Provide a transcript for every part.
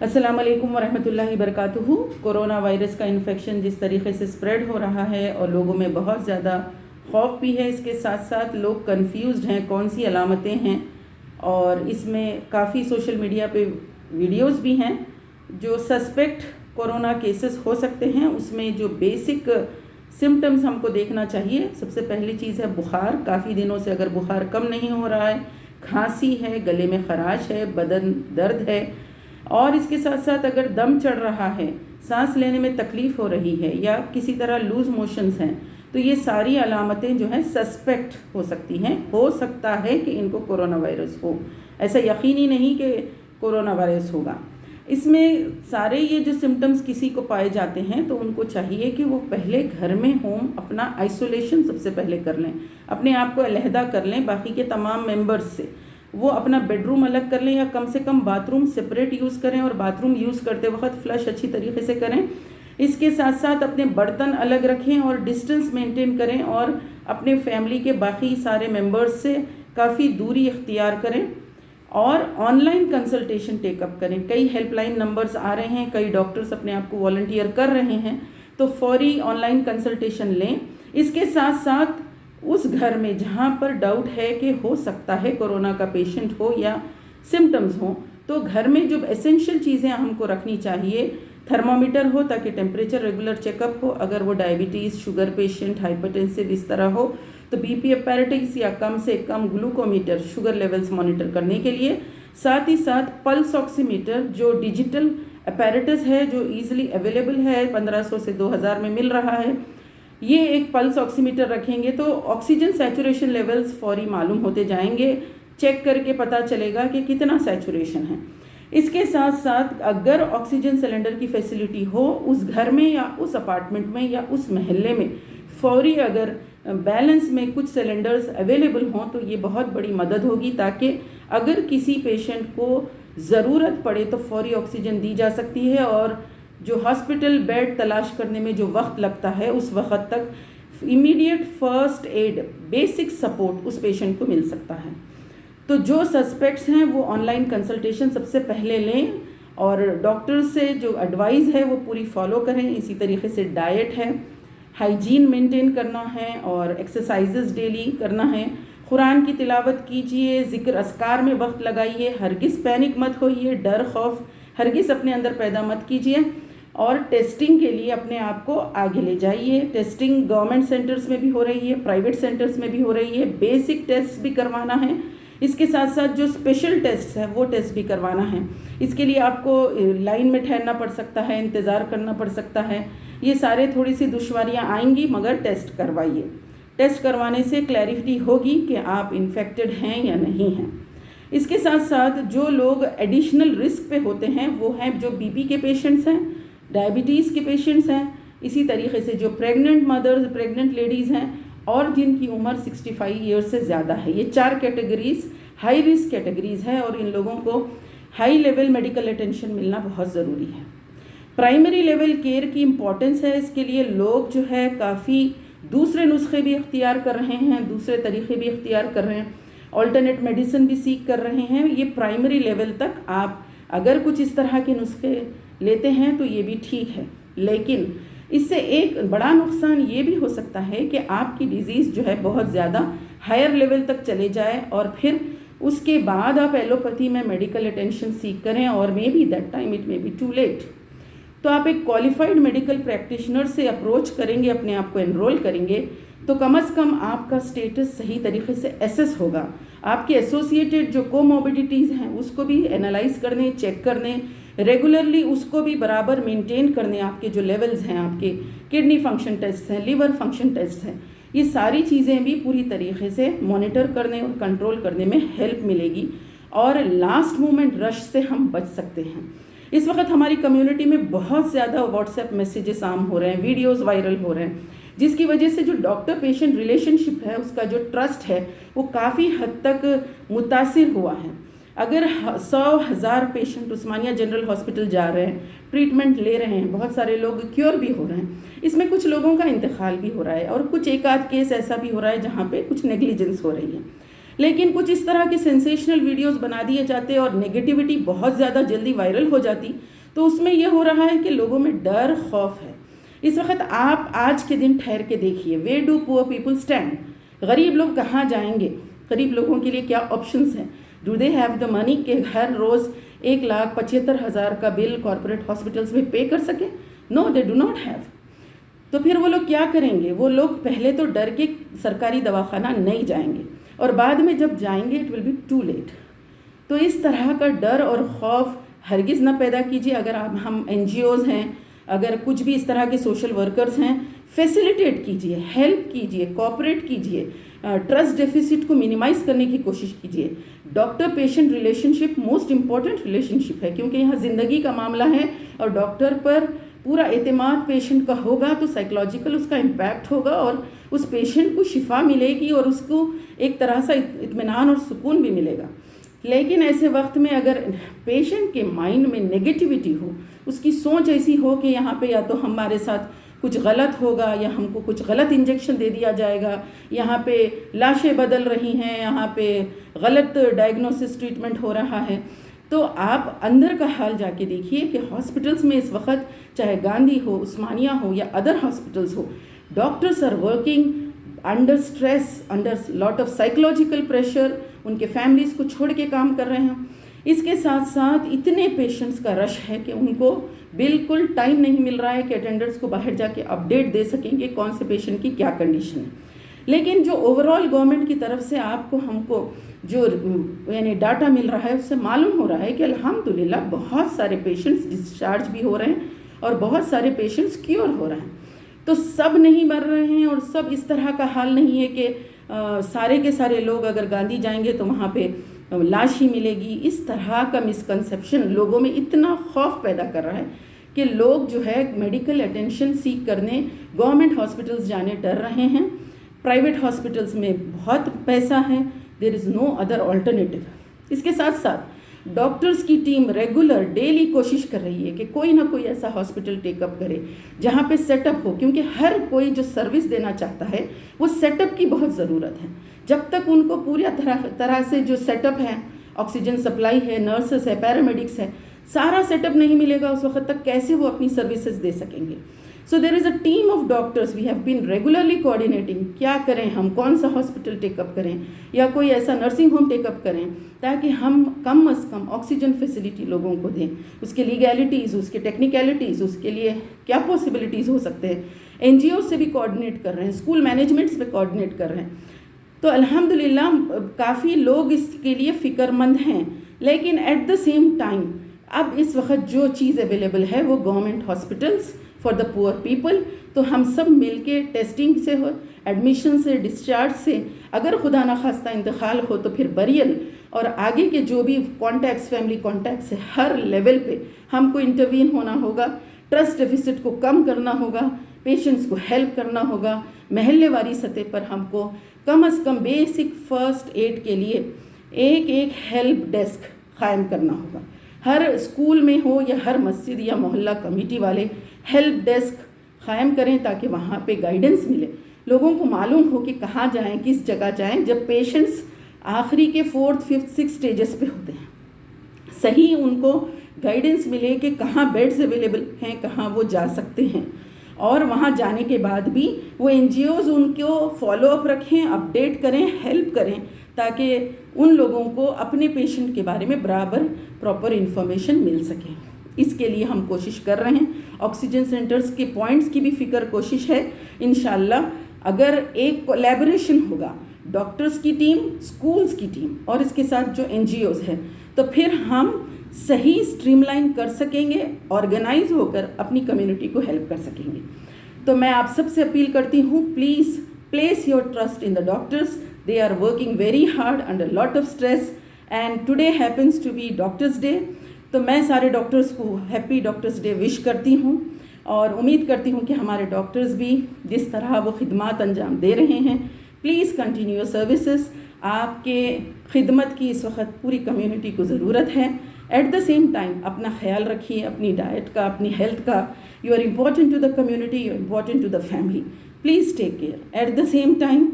अस्सलाम वालेकुम वरहमतुल्लाहि वबरकातुहू। कोरोना वायरस का इन्फेक्शन जिस तरीके से स्प्रेड हो रहा है और लोगों में बहुत ज़्यादा खौफ भी है, इसके साथ साथ लोग कंफ्यूज्ड हैं कौन सी अलामतें हैं, और इसमें काफ़ी सोशल मीडिया पे वीडियोस भी हैं जो सस्पेक्ट कोरोना केसेस हो सकते हैं। उसमें जो बेसिक सिम्टम्स हमको देखना चाहिए, सबसे पहली चीज़ है बुखार। काफ़ी दिनों से अगर बुखार कम नहीं हो रहा है, खांसी है, गले में खराश है, बदन दर्द है, और इसके साथ साथ अगर दम चढ़ रहा है, सांस लेने में तकलीफ़ हो रही है, या किसी तरह लूज़ मोशंस हैं, तो ये सारी अलामतें जो हैं सस्पेक्ट हो सकती हैं। हो सकता है कि इनको कोरोना वायरस हो, ऐसा यकीनी नहीं कि कोरोना वायरस होगा। इसमें सारे ये जो सिम्टम्स किसी को पाए जाते हैं तो उनको चाहिए कि वो पहले घर में होम अपना आइसोलेशन सबसे पहले कर लें, अपने आप को अलहदा कर लें बाकी के तमाम मेंबर्स से। वो अपना बेडरूम अलग कर लें, या कम से कम बाथरूम सेपरेट यूज़ करें, और बाथरूम यूज़ करते वक्त फ्लश अच्छी तरीके से करें। इसके साथ साथ अपने बर्तन अलग रखें और डिस्टेंस मेंटेन करें, और अपने फैमिली के बाकी सारे मेंबर्स से काफ़ी दूरी इख्तियार करें, और ऑनलाइन कंसल्टेशन टेकअप करें। कई हेल्पलाइन नंबर्स आ रहे हैं, कई डॉक्टर्स अपने आप को वॉलंटियर कर रहे हैं, तो फौरी ऑनलाइन कंसल्टेशन लें। इसके साथ साथ उस घर में जहाँ पर डाउट है कि हो सकता है कोरोना का पेशेंट हो या सिम्टम्स हो, तो घर में जो एसेंशियल चीज़ें हमको रखनी चाहिए, थर्मामीटर हो ताकि टेम्परेचर रेगुलर चेकअप हो, अगर वो डायबिटीज़, शुगर पेशेंट, हाइपरटेंसिव इस तरह हो तो बीपी अपैरेटिक्स या कम से कम ग्लूकोमीटर, शुगर लेवल्स मॉनिटर करने के लिए। साथ ही साथ पल्स ऑक्सीमीटर जो डिजिटल अपैरेटस है, जो ईजिली अवेलेबल है, 1500 से 2000 में मिल रहा है, ये एक पल्स ऑक्सीमीटर रखेंगे तो ऑक्सीजन सैचुरेशन लेवल्स फौरी मालूम होते जाएंगे, चेक करके पता चलेगा कि कितना सैचुरेशन है। इसके साथ साथ अगर ऑक्सीजन सिलेंडर की फैसिलिटी हो उस घर में या उस अपार्टमेंट में या उस महल्ले में, फौरी अगर बैलेंस में कुछ सिलेंडर्स अवेलेबल हों तो ये बहुत बड़ी मदद होगी, ताकि अगर किसी पेशेंट को ज़रूरत पड़े तो फौरी ऑक्सीजन दी जा सकती है, और जो हॉस्पिटल बेड तलाश करने में जो वक्त लगता है उस वक्त तक immediate first aid, basic support उस पेशेंट को मिल सकता है। तो जो सस्पेक्ट्स हैं वो ऑनलाइन कंसल्टेशन सबसे पहले लें, और डॉक्टर से जो एडवाइस है वो पूरी फॉलो करें। इसी तरीके से डाइट है, हाइजीन मेंटेन करना है, और एक्सरसाइजेस डेली करना है। कुरान की तिलावत कीजिए, ज़िक्र अस्कार में वक्त लगाइए, हरगिज़ पैनिक मत होइए, डर खौफ हरगिज़ अपने अंदर पैदा मत कीजिए, और टेस्टिंग के लिए अपने आप को आगे ले जाइए। टेस्टिंग गवर्नमेंट सेंटर्स में भी हो रही है, प्राइवेट सेंटर्स में भी हो रही है, बेसिक टेस्ट भी करवाना है। इसके साथ साथ जो स्पेशल टेस्ट है वो टेस्ट भी करवाना है। इसके लिए आपको लाइन में ठहरना पड़ सकता है, इंतज़ार करना पड़ सकता है, ये सारे थोड़ी सी दुश्वारियाँ आएंगी, मगर टेस्ट करवाइए। टेस्ट करवाने से क्लैरिटी होगी कि आप इन्फेक्टेड हैं या नहीं हैं। इसके साथ साथ जो लोग एडिशनल रिस्क पे होते हैं वो हैं जो बीपी के पेशेंट्स हैं, डायबिटीज़ के पेशेंट्स हैं, इसी तरीके से जो प्रेग्नेंट मदर्स, प्रेग्नेंट लेडीज़ हैं, और जिनकी उम्र 65 ईयर्स से ज़्यादा है। ये 4 कैटेगरीज़ हाई रिस्क कैटेगरीज़ है, और इन लोगों को हाई लेवल मेडिकल अटेंशन मिलना बहुत ज़रूरी है। प्राइमरी लेवल केयर की इम्पॉर्टेंस है, इसके लिए लोग जो है काफ़ी दूसरे नुस्खे भी इख्तियार कर रहे हैं, दूसरे तरीक़े भी इख्तियार कर रहे हैं, ऑल्टरनेट मेडिसिन भी सीख कर रहे हैं। ये प्राइमरी लेवल तक आप अगर कुछ इस तरह के नुस्खे लेते हैं तो ये भी ठीक है, लेकिन इससे एक बड़ा नुकसान ये भी हो सकता है कि आपकी डिज़ीज़ जो है बहुत ज़्यादा हायर लेवल तक चले जाए, और फिर उसके बाद आप एलोपैथी में मेडिकल अटेंशन सीख करें, और may be that time it may be too late. तो आप एक क्वालिफाइड मेडिकल प्रैक्टिशनर से अप्रोच करेंगे, अपने आप को एनरोल करेंगे, तो कम से कम आपका स्टेटस सही तरीके से एसेस होगा। आपके एसोसिएटेड जो कोमोबिडिटीज़ हैं उसको भी एनालाइज करने, चेक करने, रेगुलरली उसको भी बराबर मेंटेन करने। आपके जो लेवल्स हैं, आपके किडनी फंक्शन टेस्ट हैं, लीवर फंक्शन टेस्ट हैं, ये सारी चीज़ें भी पूरी तरीके से मॉनिटर करने और कंट्रोल करने में हेल्प मिलेगी, और लास्ट मोमेंट रश से हम बच सकते हैं। इस वक्त हमारी कम्युनिटी में बहुत ज़्यादा व्हाट्सएप मैसेजेस आम हो रहे हैं, वीडियोज़ वायरल हो रहे हैं, जिसकी वजह से जो डॉक्टर पेशेंट रिलेशनशिप है उसका जो ट्रस्ट है वो काफ़ी हद तक मुतासिर हुआ है। अगर 100,000 पेशेंट उस्मानिया जनरल हॉस्पिटल जा रहे हैं, ट्रीटमेंट ले रहे हैं, बहुत सारे लोग क्योर भी हो रहे हैं, इसमें कुछ लोगों का इंतकाल भी हो रहा है, और कुछ एक आध केस ऐसा भी हो रहा है जहाँ पे कुछ नेग्लिजेंस हो रही है। لیکن کچھ اس طرح کے سینسیشنل ویڈیوز بنا دیے جاتے اور نگیٹیوٹی بہت زیادہ جلدی وائرل ہو جاتی، تو اس میں یہ ہو رہا ہے کہ لوگوں میں ڈر، خوف ہے۔ اس وقت آپ آج کے دن ٹھہر کے دیکھیے، where do poor people stand? غریب لوگ کہاں جائیں گے؟ غریب لوگوں کے لیے کیا آپشنس ہیں؟ ڈو دے ہیو دا منی کہ ہر روز 1,75,000 کا بل کارپوریٹ ہاسپٹلس میں پے کر سکیں؟ نو، دے ڈو ناٹ ہیو۔ تو پھر وہ لوگ کیا کریں گے؟ وہ لوگ پہلے تو ڈر کے سرکاری دواخانہ نہیں جائیں گے، اور بعد میں جب جائیں گے it will be too late. تو اس طرح کا ڈر اور خوف ہرگز نہ پیدا کیجیے۔ اگر ہم NGOs ہیں، اگر کچھ بھی اس طرح کے سوشل ورکرز ہیں، فیسیلیٹیٹ کیجیے، ہیلپ کیجیے، کوآپریٹ کیجیے، ٹرسٹ ڈیفیسٹ کو منیمائز کرنے کی کوشش کیجیے۔ ڈاکٹر پیشنٹ ریلیشن شپ موسٹ امپورٹنٹ ریلیشن شپ ہے، کیونکہ یہاں زندگی کا معاملہ ہے، اور ڈاکٹر پر پورا اعتماد پیشنٹ کا ہوگا تو سائیکلوجیکل اس کا امپیکٹ ہوگا، اور اس پیشنٹ کو شفا ملے گی اور اس کو ایک طرح سے اطمینان اور سکون بھی ملے گا۔ لیکن ایسے وقت میں اگر پیشنٹ کے مائنڈ میں نگیٹیوٹی ہو، اس کی سوچ ایسی ہو کہ یہاں پہ یا تو ہمارے ساتھ کچھ غلط ہوگا، یا ہم کو کچھ غلط انجیکشن دے دیا جائے گا، یہاں پہ لاشیں بدل رہی ہیں، یہاں پہ غلط ڈائگنوسس ٹریٹمنٹ ہو رہا ہے، تو آپ اندر کا حال جا کے دیکھیے کہ ہاسپٹلس میں اس وقت چاہے گاندھی ہو، عثمانیہ ہو یا ادر ہاسپٹلس ہو، doctors are working under stress, under lot of psychological pressure, ان کے فیملیز کو چھوڑ کے کام کر رہے ہیں۔ اس کے ساتھ ساتھ اتنے پیشنٹس کا رش ہے کہ ان کو بالکل ٹائم نہیں مل رہا ہے کہ اٹینڈنٹس کو باہر جا کے اپڈیٹ دے سکیں کہ کون سے پیشنٹ کی کیا کنڈیشن ہے۔ لیکن جو اوورال گورنمنٹ کی طرف سے ہم کو جو یعنی ڈاٹا مل رہا ہے، اس سے معلوم ہو رہا ہے کہ الحمدللہ بہت سارے پیشنٹس ڈسچارج بھی ہو رہے ہیں اور بہت سارے پیشنٹس کیور ہو رہے ہیں۔ تو سب نہیں مر رہے ہیں، اور سب اس طرح کا حال نہیں ہے کہ سارے کے سارے لوگ اگر گاندھی جائیں گے تو وہاں پہ لاش ہی ملے گی۔ اس طرح کا مسکنسیپشن لوگوں میں اتنا خوف پیدا کر رہا ہے کہ لوگ جو ہے میڈیکل اٹینشن سیکھ کرنے گورنمنٹ ہاسپٹلس جانے ڈر رہے ہیں۔ پرائیویٹ ہاسپٹلس میں بہت پیسہ ہے، دیر از نو ادر آلٹرنیٹیو۔ اس کے ساتھ ساتھ ڈاکٹرز کی ٹیم ریگولر ڈیلی کوشش کر رہی ہے کہ کوئی نہ کوئی ایسا ہاسپٹل ٹیک اپ کرے جہاں پہ سیٹ اپ ہو، کیونکہ ہر کوئی جو سروس دینا چاہتا ہے وہ سیٹ اپ کی بہت ضرورت ہے۔ جب تک ان کو پوری طرح سے جو سیٹ اپ ہے، آکسیجن سپلائی ہے، نرسز ہے، پیرامیڈکس ہے، سارا سیٹ اپ نہیں ملے گا اس وقت تک کیسے وہ اپنی سروسز دے سکیں گے؟ So there is a team of doctors, we have been regularly coordinating, کیا کریں ہم، کون سا ہاسپٹل ٹیک اپ کریں یا کوئی ایسا نرسنگ ہوم ٹیک اپ کریں تاکہ ہم کم از کم آکسیجن فیسلٹی لوگوں کو دیں، اس کے لیگیلٹیز، اس کے ٹیکنیکلٹیز، اس کے لیے کیا پاسبلٹیز ہو سکتے ہیں۔ NGO سے بھی کوآرڈینیٹ کر رہے ہیں، اسکول مینجمنٹس میں کوآرڈینیٹ کر رہے ہیں۔ تو الحمدللہ کافی لوگ اس کے لیے فکر مند ہیں، لیکن ایٹ دا سیم ٹائم اب اس وقت جو چیز اویلیبل ہے وہ government hospitals for the poor people, تو ہم سب مل کے ٹیسٹنگ سے ہو، ایڈمیشن سے، ڈسچارج سے، اگر خدا نخواستہ انتقال ہو تو پھر بریل، اور آگے کے جو بھی کانٹیکٹس، فیملی کانٹیکٹس ہے، ہر لیول پہ ہم کو انٹروین ہونا ہوگا، ٹرسٹ ڈیفیسٹ کو کم کرنا ہوگا، پیشنٹس کو ہیلپ کرنا ہوگا، محلے واری سطح پر ہم کو کم از کم بیسک فرسٹ ایڈ کے لیے ایک ہیلپ ڈیسک قائم کرنا ہوگا۔ ہر اسکول میں ہو یا ہر مسجد یا محلہ کمیٹی والے ہیلپ ڈیسک قائم کریں تاکہ وہاں پہ گائیڈنس ملے، لوگوں کو معلوم ہو کہ کہاں جائیں، کس جگہ جائیں جب پیشنٹس آخری کے 4th 5th 6th سٹیجز پہ ہوتے ہیں، صحیح ان کو گائیڈنس ملے کہ کہاں بیڈز اویلیبل ہیں، کہاں وہ جا سکتے ہیں، اور وہاں جانے کے بعد بھی وہ NGOs ان کو فالو اپ رکھیں، اپڈیٹ کریں، ہیلپ کریں تاکہ ان لوگوں کو اپنے پیشنٹ کے بارے میں برابر پراپر انفارمیشن مل سکے۔ اس کے لیے ہم کوشش کر رہے ہیں۔ آکسیجن سینٹرز کے پوائنٹس کی بھی کوشش ہے۔ انشاءاللہ اگر ایک کولیبریشن ہوگا ڈاکٹرز کی ٹیم، اسکولز کی ٹیم اور اس کے ساتھ جو NGOs ہے، تو پھر ہم صحیح اسٹریم لائن کر سکیں گے، آرگنائز ہو کر اپنی کمیونٹی کو ہیلپ کر سکیں گے۔ تو میں آپ سب سے اپیل کرتی ہوں، please place your trust in the doctors, they are working very hard under lot of stress, and today happens to be doctors day. تو میں سارے ڈاکٹرز کو ہیپی ڈاکٹرز ڈے وش کرتی ہوں، اور امید کرتی ہوں کہ ہمارے ڈاکٹرز بھی جس طرح وہ خدمات انجام دے رہے ہیں، پلیز کنٹینیو یور سروسز۔ آپ کے خدمت کی اس وقت پوری کمیونٹی کو ضرورت ہے۔ ایٹ دا سیم ٹائم اپنا خیال رکھیے، اپنی ڈائٹ کا، اپنی ہیلتھ کا۔ You are important to the community, you are important to the family, please take care. At the same time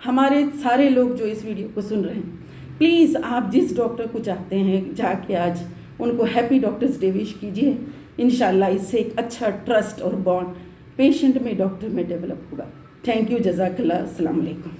ہمارے سارے لوگ جو اس ویڈیو کو سن رہے ہیں، پلیز آپ جس ڈاکٹر کو چاہتے ہیں جا کے آج ان کو ہیپی ڈاکٹرز ڈے وش کیجیے. انشاءاللہ اس سے ایک اچھا ٹرسٹ اور بانڈ پیشنٹ میں ڈاکٹر میں ڈیولپ ہوگا. تھینک یو، جزاک اللہ، السلام علیکم.